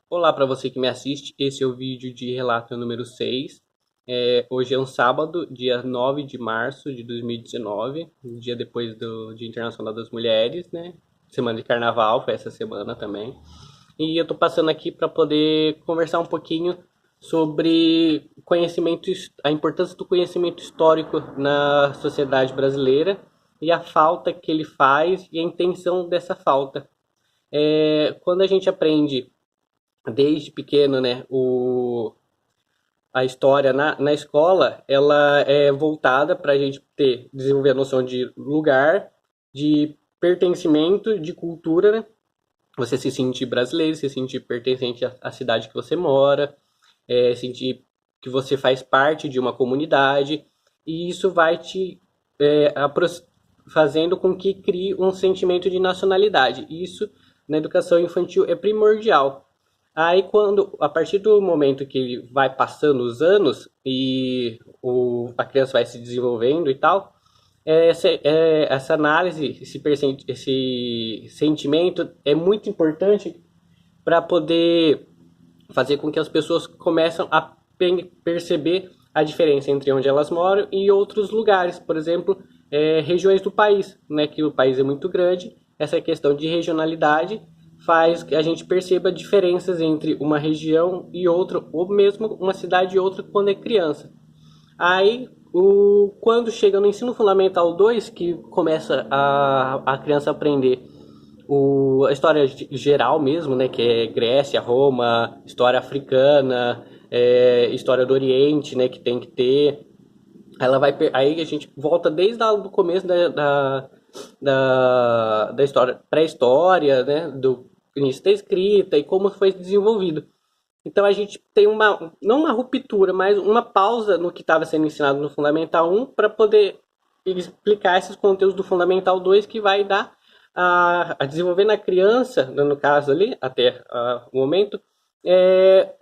Olá para você que me assiste, esse é o vídeo de relato número 6. Hoje é um sábado, dia 9 de março de 2019, um dia depois do Dia Internacional das Mulheres, né? Semana de Carnaval, foi essa semana também. E eu tô passando aqui para poder conversar um pouquinho sobre a importância do conhecimento histórico na sociedade brasileira e a falta que ele faz e a intenção dessa falta. Quando a gente aprende desde pequeno, né, a história na escola, ela é voltada para a gente desenvolver a noção de lugar, de pertencimento, de cultura, né? Você se sentir brasileiro, se sentir pertencente à cidade que você mora, sentir que você faz parte de uma comunidade, e isso vai te é, fazendo com que crie um sentimento de nacionalidade. Isso na educação infantil é primordial. Aí a partir do momento que ele vai passando os anos e a criança vai se desenvolvendo e tal, essa análise, esse sentimento é muito importante para poder fazer com que as pessoas comecem a perceber a diferença entre onde elas moram e outros lugares, por exemplo, regiões do país, né, que o país é muito grande, essa questão de regionalidade faz que a gente perceba diferenças entre uma região e outra, ou mesmo uma cidade e outra quando é criança. Aí, quando chega no ensino fundamental 2 que começa a criança aprender a história geral mesmo, né, que é Grécia, Roma, história africana, história do Oriente, né, que tem que ter. Aí a gente volta desde o começo da história, pré-história, né, do início da escrita e como foi desenvolvido. Então a gente tem não uma ruptura, mas uma pausa no que estava sendo ensinado no Fundamental 1 para poder explicar esses conteúdos do Fundamental 2 que vai dar a desenvolver na criança, no caso ali, até o momento,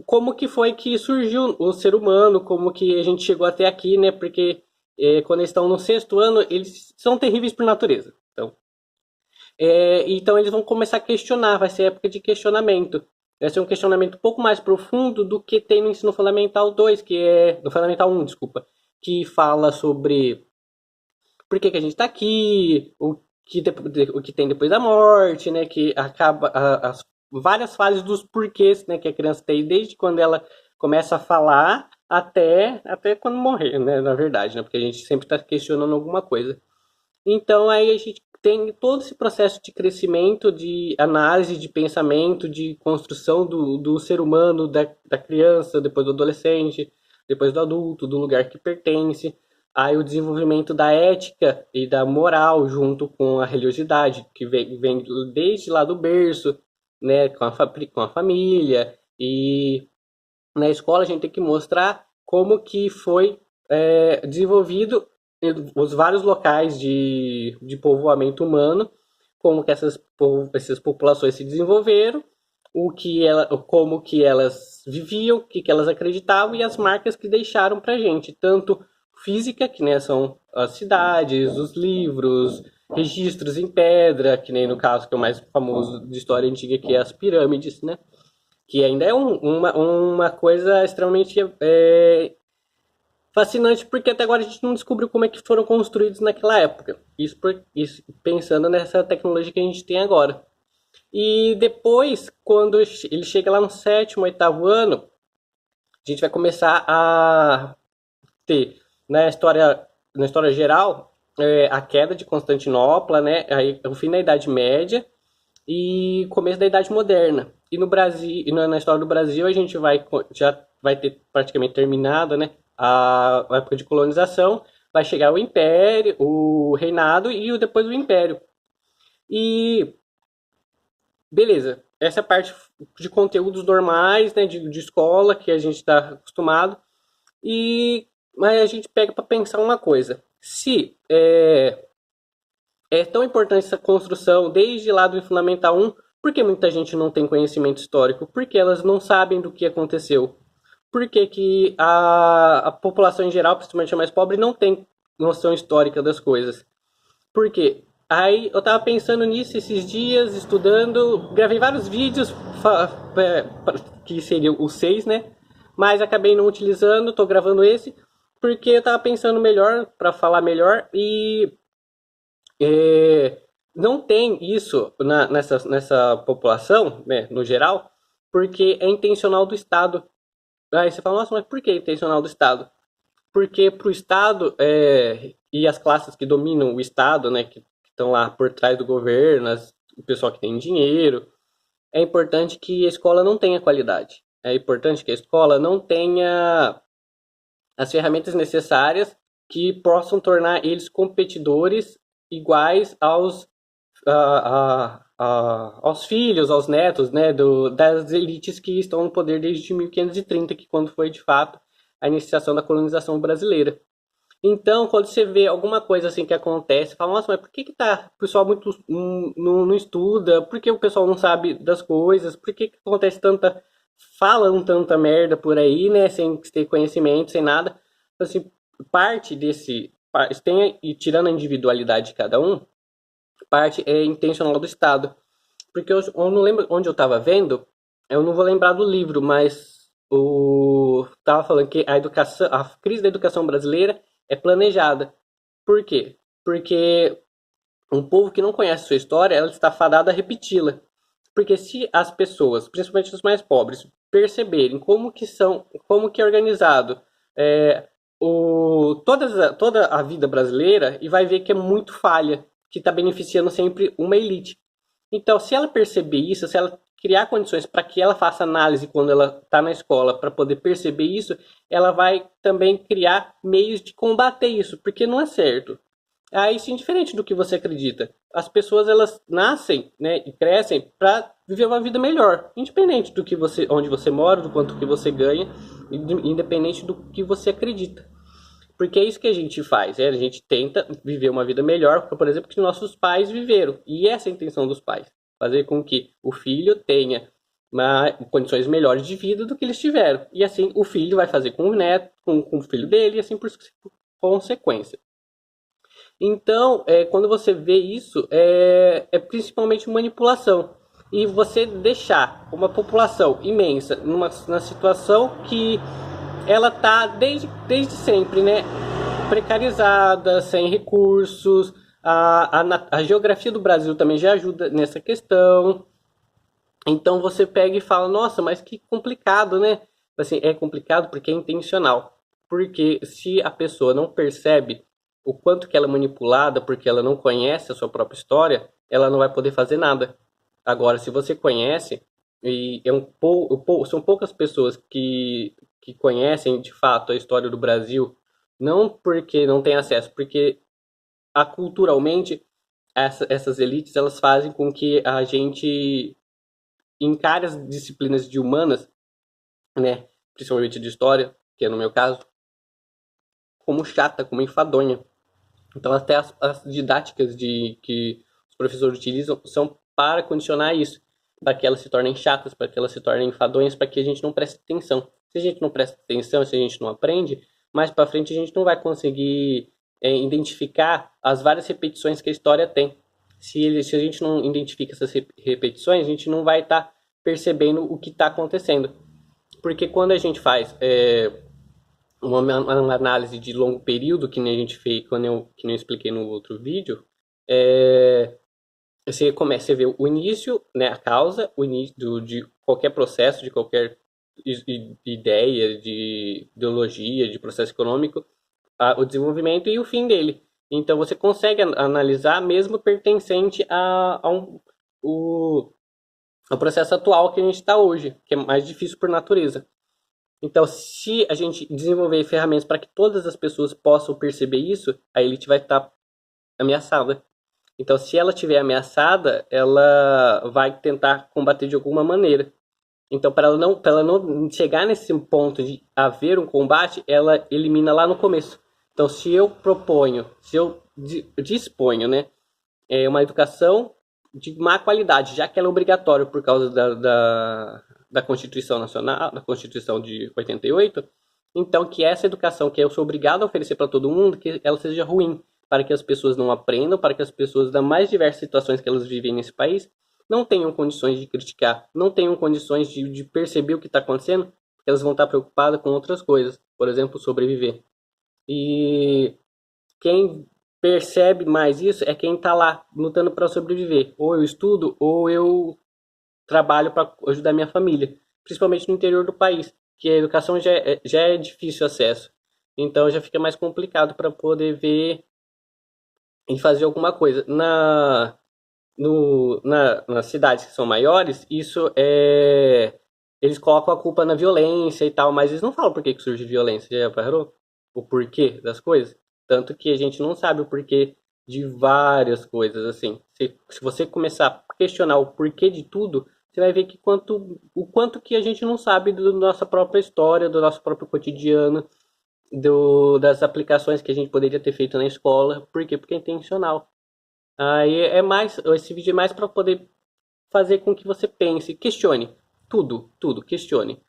como que foi que surgiu o ser humano, como que a gente chegou até aqui, né? Porque quando eles estão no sexto ano, eles são terríveis por natureza. Então eles vão começar a questionar, vai ser época de questionamento. Vai ser um questionamento um pouco mais profundo do que tem no ensino fundamental 2, no fundamental 1, desculpa, que fala sobre por que a gente está aqui, o que tem depois da morte, né, que acaba as várias fases dos porquês, né, que a criança tem desde quando ela começa a falar até quando morrer, né, na verdade, né, porque a gente sempre está questionando alguma coisa. Então aí a gente tem todo esse processo de crescimento, de análise, de pensamento, de construção do ser humano, da criança, depois do adolescente, depois do adulto, do lugar que pertence. Aí o desenvolvimento da ética e da moral junto com a religiosidade, que vem desde lá do berço, né, com a família. E na escola a gente tem que mostrar como que foi desenvolvido os vários locais de povoamento humano, como que essas populações se desenvolveram, como que elas viviam, o que elas acreditavam e as marcas que deixaram para gente, tanto física, que né, são as cidades, os livros, registros em pedra, que nem no caso que é o mais famoso de história antiga, que é as pirâmides, né? Que ainda é uma coisa extremamente fascinante, porque até agora a gente não descobriu como é que foram construídos naquela época. Isso pensando nessa tecnologia que a gente tem agora. E depois, quando ele chega lá no sétimo, oitavo ano, a gente vai começar a ter na história geral a queda de Constantinopla, né? Aí, o fim da Idade Média e começo da Idade Moderna. E no Brasil, na história do Brasil, a gente já vai ter praticamente terminado, né, a época de colonização, vai chegar o Império, o Reinado e depois o Império. E beleza, essa é a parte de conteúdos normais, né, de escola que a gente está acostumado. Mas a gente pega para pensar uma coisa: se é tão importante essa construção desde lá do Fundamental 1, por que muita gente não tem conhecimento histórico? Porque elas não sabem do que aconteceu. Por que a população em geral, principalmente a mais pobre, não tem noção histórica das coisas? Porque Aí eu tava pensando nisso esses dias, estudando, gravei vários vídeos, que seriam os 6, né? Mas acabei não utilizando, tô gravando esse, porque eu tava pensando melhor, para falar melhor, e não tem isso nessa população, né, no geral, porque é intencional do Estado. Aí você fala, nossa, mas por que intencional do Estado? Porque para o Estado e as classes que dominam o Estado, né, que estão lá por trás do governo, o pessoal que tem dinheiro, é importante que a escola não tenha qualidade. É importante que a escola não tenha as ferramentas necessárias que possam tornar eles competidores iguais aos filhos, aos netos, né, das elites que estão no poder desde 1530, que quando foi de fato a iniciação da colonização brasileira. Então, quando você vê alguma coisa assim que acontece, fala, nossa, mas por que o pessoal muito não estuda? Por que o pessoal não sabe das coisas? Por que acontece falam tanta merda por aí, né, sem ter conhecimento, sem nada? Então, assim, parte e tirando a individualidade de cada um, parte é intencional do Estado. Porque eu não lembro onde eu estava vendo, eu não vou lembrar do livro, mas tava falando que a crise da educação brasileira é planejada. Por quê? Porque um povo que não conhece sua história, ela está fadada a repeti-la. Porque se as pessoas, principalmente os mais pobres, perceberem como que é organizado é, toda a vida brasileira, e vai ver que é muito falha, que está beneficiando sempre uma elite. Então, se ela perceber isso, se ela criar condições para que ela faça análise quando ela está na escola, para poder perceber isso, ela vai também criar meios de combater isso, porque não é certo. Aí sim, diferente do que você acredita. As pessoas elas nascem, né, e crescem para viver uma vida melhor, independente do que onde você mora, do quanto que você ganha, independente do que você acredita. Porque é isso que a gente faz, a gente tenta viver uma vida melhor, por exemplo, que nossos pais viveram. E essa é a intenção dos pais, fazer com que o filho tenha condições melhores de vida do que eles tiveram. E assim o filho vai fazer com o neto, com o filho dele, e assim por consequência. Então, quando você vê isso, é principalmente manipulação. E você deixar uma população imensa na situação que ela tá desde sempre, né? Precarizada, sem recursos. A geografia do Brasil também já ajuda nessa questão. Então você pega e fala, nossa, mas que complicado, né? Assim, é complicado porque é intencional. Porque se a pessoa não percebe o quanto que ela é manipulada, porque ela não conhece a sua própria história, ela não vai poder fazer nada. Agora, se você conhece, e são poucas pessoas que conhecem de fato a história do Brasil, não porque não tem acesso, porque culturalmente essas elites elas fazem com que a gente encare as disciplinas de humanas, né, principalmente de história, que é no meu caso, como chata, como enfadonha. Então até as didáticas que os professores utilizam são para condicionar isso, para que elas se tornem chatas, para que elas se tornem enfadonhas, para que a gente não preste atenção. Se a gente não presta atenção, se a gente não aprende, mais para frente a gente não vai conseguir identificar as várias repetições que a história tem. Se a gente não identifica essas repetições, a gente não vai estar percebendo o que está acontecendo. Porque quando a gente faz uma análise de longo período, que nem a gente fez, que nem eu expliquei no outro vídeo, você começa a ver o início, né, a causa, o início de qualquer processo, de qualquer ideia, de ideologia, de processo econômico, o desenvolvimento e o fim dele. Então você consegue analisar mesmo pertencente ao processo atual que a gente está hoje, que é mais difícil por natureza. Então, se a gente desenvolver ferramentas para que todas as pessoas possam perceber isso, a elite vai estar ameaçada. Então, se ela estiver ameaçada, ela vai tentar combater de alguma maneira. Então, para ela não chegar nesse ponto de haver um combate, ela elimina lá no começo. Então, se eu disponho, né, uma educação de má qualidade, já que ela é obrigatória por causa da Constituição Nacional, da Constituição de 88, então que essa educação que eu sou obrigado a oferecer para todo mundo, que ela seja ruim, para que as pessoas não aprendam, para que as pessoas das mais diversas situações que elas vivem nesse país não tenham condições de criticar, não tenham condições de perceber o que está acontecendo, porque elas vão estar preocupadas com outras coisas, por exemplo, sobreviver. E quem percebe mais isso é quem está lá lutando para sobreviver. Ou eu estudo, ou eu trabalho para ajudar minha família, principalmente no interior do país, que a educação já é difícil acesso. Então já fica mais complicado para poder ver e fazer alguma coisa. Nas cidades que são maiores, isso é. Eles colocam a culpa na violência e tal, mas eles não falam por que surge violência, já reparou? O porquê das coisas? Tanto que a gente não sabe o porquê de várias coisas, assim. Se você começar a questionar o porquê de tudo, você vai ver que o quanto que a gente não sabe da nossa própria história, do nosso próprio cotidiano, das aplicações que a gente poderia ter feito na escola. Por quê? Porque é intencional. Aí esse vídeo é mais para poder fazer com que você pense, questione tudo, questione.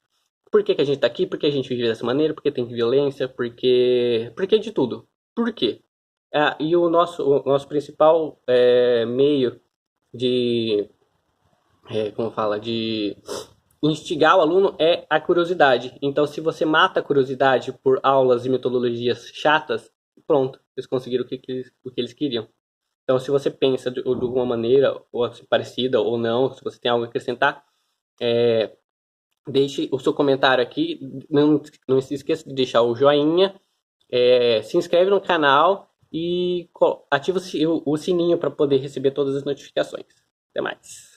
Por que a gente tá aqui? Por que a gente vive dessa maneira? Por que tem violência? Por que de tudo? Por quê? E o nosso principal meio de, como fala, de instigar o aluno é a curiosidade. Então, se você mata a curiosidade por aulas e metodologias chatas, pronto, eles conseguiram o que eles queriam. Então, se você pensa de alguma maneira, ou assim, parecida ou não, se você tem algo a acrescentar, deixe o seu comentário aqui. Não se esqueça de deixar o joinha, se inscreve no canal e ativa o sininho para poder receber todas as notificações. Até mais.